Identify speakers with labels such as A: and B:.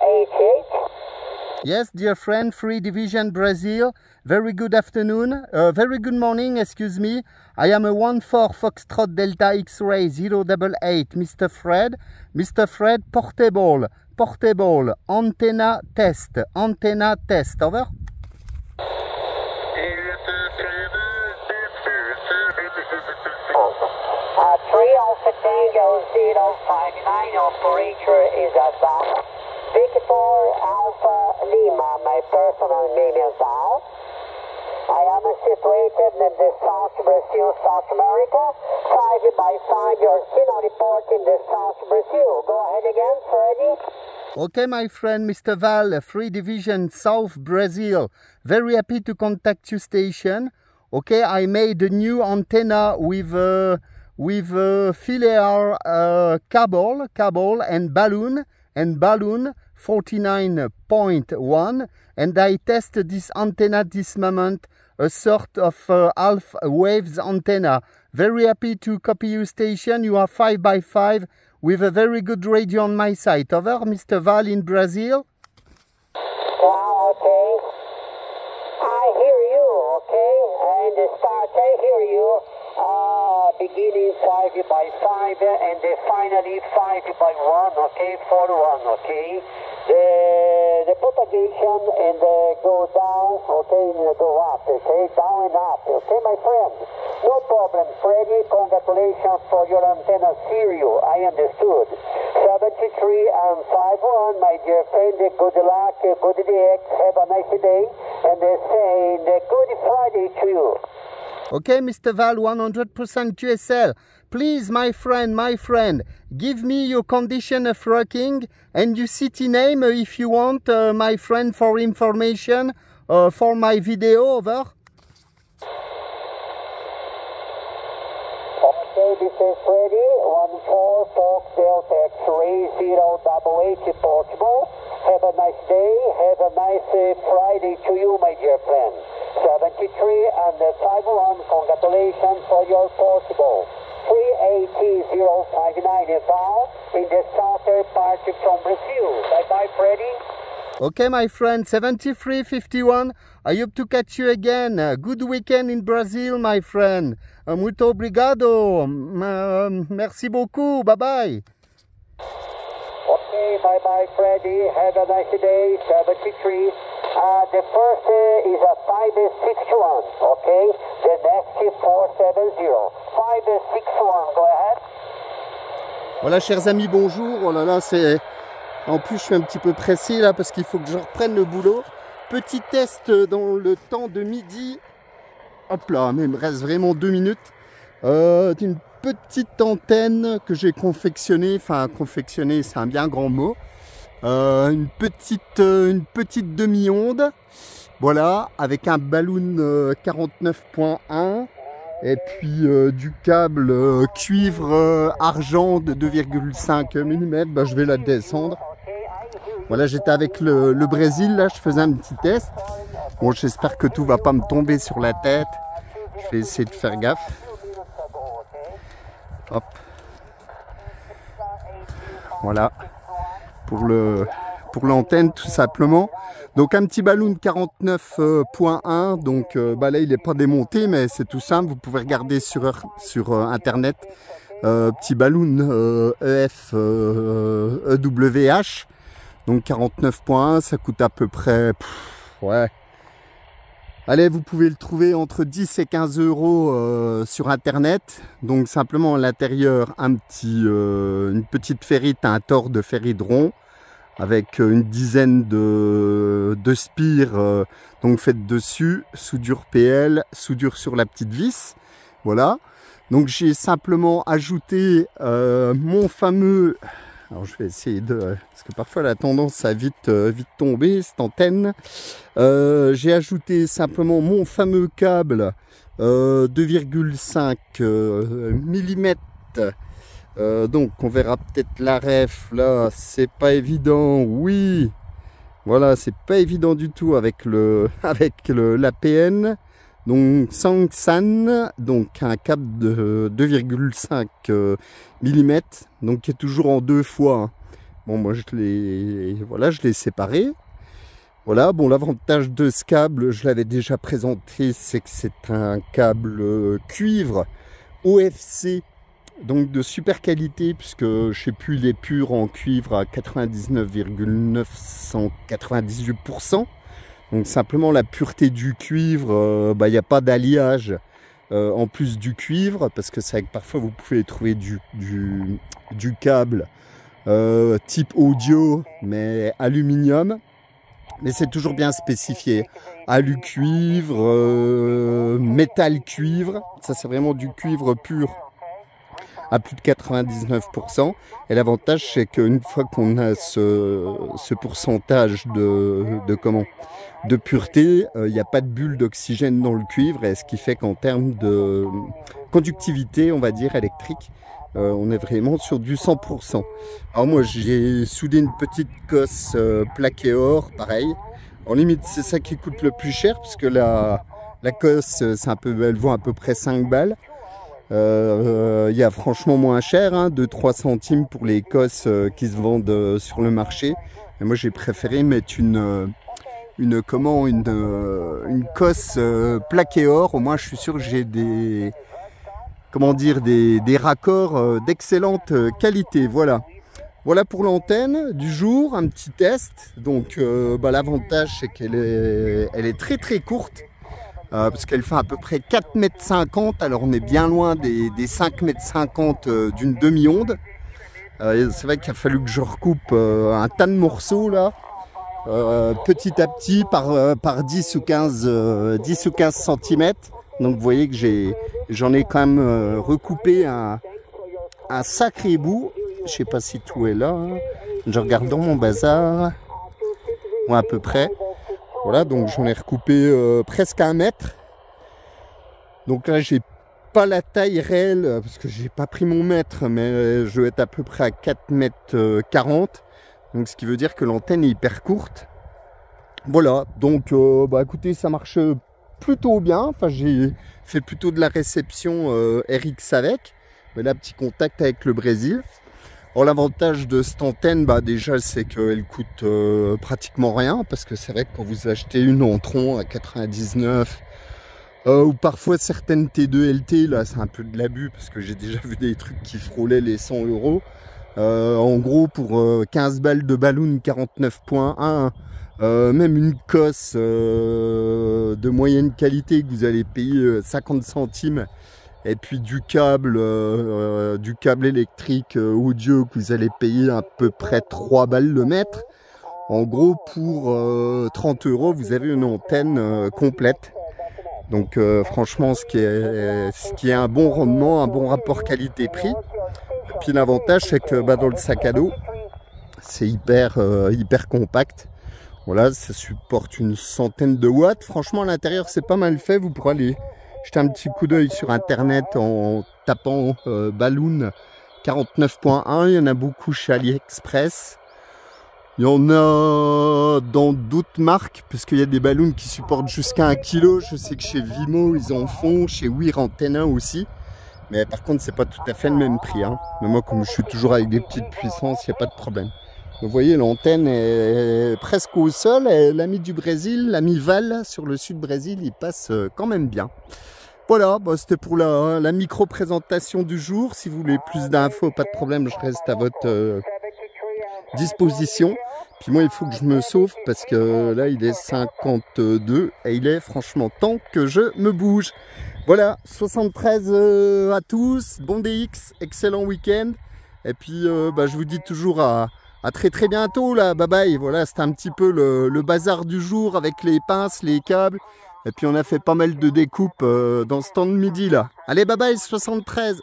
A: 88.
B: Yes, dear friend, Free Division Brazil. Very good afternoon. Very good morning, excuse me. I am a 14 Foxtrot Delta X-Ray 088, Mr. Fred. Mr. Fred, portable, antenna test, over.
A: Three Alpha Tango 059, operator is outbound. Victor Alpha Lima, my personal name is Al. I am situated in the South Brazil, South America. 5x5, your signal report in the South Brazil. Go ahead again, Freddy.
B: Okay, my friend, Mr. Val, Free Division South Brazil. Very happy to contact you station. Okay, I made a new antenna with filaire cable and balloon 49.1, and I tested this antenna this moment, a sort of half waves antenna. Very happy to copy your station. You are 5x5 with a very good radio on my side. Over, Mr. Val in Brazil.
A: Wow, okay. I hear you, okay? And the start, I hear you. Beginning 5x5 and then finally 5x1, okay, 4-1, okay. The propagation and go down, okay, and go up, okay, down and up, okay, my friend. No problem, Freddy, congratulations for your antenna stereo, I understood. 73 and 5-1, my dear friend, good luck, good DX, have a nice day, and saying good Friday to you.
B: Okay, Mr. Val, 100% QSL. Please, my friend, give me your condition of working and your city name if you want, my friend, for information for my video. Over.
A: Okay, this is Freddy, 14 Fox Delta X-Ray 088 Portugal. Have a nice day, have a nice Friday to you, my dear friend. 73 and 5-1, congratulations for your Portugal. 38059 inbound in the southern part from Brazil. Bye-bye, Freddy.
B: Okay, my friend, 7351. I hope to catch you again. Good weekend in Brazil, my friend. Muito obrigado. Merci beaucoup. Bye-bye.
A: Okay, bye-bye, Freddy. Have a nice day. 73. The first is a 561, okay? The next is 470. 561, go ahead.
B: Voilà, chers amis, bonjour. Oh là là, c'est... En plus, je suis un petit peu pressé là parce qu'il faut que je reprenne le boulot. Petit test dans le temps de midi. Hop là, mais il me reste vraiment 2 minutes. D'une petite antenne que j'ai confectionnée. Enfin, confectionnée, c'est un bien grand mot. Une petite demi-onde, voilà, avec un balloon 49.1 et puis du câble cuivre argent de 2,5 mm. Bah, je vais la descendre. Voilà, j'étais avec le Brésil, là, je faisais un petit test. Bon, j'espère que tout va pas me tomber sur la tête. Je vais essayer de faire gaffe. Hop. Voilà. Pour l'antenne tout simplement. Donc un petit ballon 49.1, donc bah là il n'est pas démonté, mais c'est tout simple, vous pouvez regarder sur internet. Petit ballon EWH, donc 49.1, ça coûte à peu près ouais. Allez, vous pouvez le trouver entre 10 et 15 € sur internet. Donc simplement à l'intérieur une petite ferrite, un tore de ferrite rond avec une dizaine de spires donc faites dessus, soudure PL, soudure sur la petite vis. Voilà. Donc j'ai simplement ajouté mon fameux... Alors je vais essayer de... Parce que parfois la tendance à vite tomber, cette antenne. J'ai ajouté simplement mon fameux câble 2,5 mm. Donc on verra peut-être la ref là, c'est pas évident, oui. Voilà, c'est pas évident du tout avec l'APN. Donc Sangsan, donc un câble de 2,5 mm, donc qui est toujours en 2 fois. Hein. Bon, moi je l'ai séparé. Voilà, bon, l'avantage de ce câble, je l'avais déjà présenté, c'est que c'est un câble cuivre OFC, donc de super qualité, puisque je sais plus, il est pur en cuivre à 99,998%. Donc simplement la pureté du cuivre, il n'y a pas d'alliage en plus du cuivre, parce que c'est vrai que parfois vous pouvez trouver du câble type audio, mais aluminium. Mais c'est toujours bien spécifié. Alu cuivre, métal cuivre. Ça, c'est vraiment du cuivre pur à plus de 99%. Et l'avantage, c'est qu'une fois qu'on a ce pourcentage de pureté, il n'y a pas de bulle d'oxygène dans le cuivre. Et ce qui fait qu'en termes de conductivité, on va dire, électrique, on est vraiment sur du 100%. Alors moi j'ai soudé une petite cosse plaquée or, pareil. En limite c'est ça qui coûte le plus cher, puisque la cosse elle vaut à peu près 5 balles. Il y a franchement moins cher, hein, 2-3 centimes pour les cosses qui se vendent sur le marché. Et moi j'ai préféré mettre une cosse plaquée or. Au moins je suis sûr que j'ai des raccords d'excellente qualité. Voilà pour l'antenne du jour, un petit test. Donc l'avantage c'est qu'elle est très très courte, parce qu'elle fait à peu près 4,50 m. Alors on est bien loin des 5,50 m d'une demi-onde. C'est vrai qu'il a fallu que je recoupe un tas de morceaux là, petit à petit par 10 ou 15 cm. Donc vous voyez que j'en ai quand même recoupé un sacré bout. Je sais pas si tout est là, hein. Je regarde dans mon bazar. Ouais, à peu près. Voilà, donc j'en ai recoupé presque 1 mètre. Donc là j'ai pas la taille réelle, parce que j'ai pas pris mon mètre, mais je vais être à peu près à 4,40 m. Donc ce qui veut dire que l'antenne est hyper courte. Voilà, donc écoutez, ça marche plutôt bien. Enfin, j'ai fait plutôt de la réception RX avec, mais là petit contact avec le Brésil. Alors l'avantage de cette antenne, déjà c'est qu'elle coûte pratiquement rien, parce que c'est vrai que quand vous achetez une en tronc à 99, ou parfois certaines T2 LT, là c'est un peu de l'abus, parce que j'ai déjà vu des trucs qui frôlaient les 100 €. En gros, pour 15 balles de ballon 49.1, même une cosse de moyenne qualité que vous allez payer 50 centimes, et puis du câble électrique audio que vous allez payer à peu près 3 balles le mètre. En gros, pour 30 €, vous avez une antenne complète. Donc franchement, ce qui est un bon rendement, un bon rapport qualité-prix. Et puis l'avantage, c'est que dans le sac à dos, c'est hyper compact. Voilà, ça supporte une centaine de watts. Franchement, à l'intérieur, c'est pas mal fait. Vous pourrez aller jeter un petit coup d'œil sur internet en tapant Balloon 49.1. Il y en a beaucoup chez AliExpress. Il y en a dans d'autres marques, parce qu'il y a des ballons qui supportent jusqu'à 1 kg. Je sais que chez Vimo, ils en font. Chez Weir Antenna aussi. Mais par contre, c'est pas tout à fait le même prix, hein. Mais moi, comme je suis toujours avec des petites puissances, il n'y a pas de problème. Vous voyez, l'antenne est presque au sol. L'ami du Brésil, l'ami Val sur le sud Brésil, il passe quand même bien. Voilà, c'était pour la micro-présentation du jour. Si vous voulez plus d'infos, pas de problème, je reste à votre disposition. Puis moi, il faut que je me sauve, parce que là, il est 52 et il est franchement temps que je me bouge. Voilà, 73 à tous, bon DX, excellent week-end. Et puis, je vous dis toujours à très très bientôt là, bye bye. Voilà, c'était un petit peu le bazar du jour avec les pinces, les câbles. Et puis on a fait pas mal de découpes dans ce temps de midi là. Allez, bye bye, 73.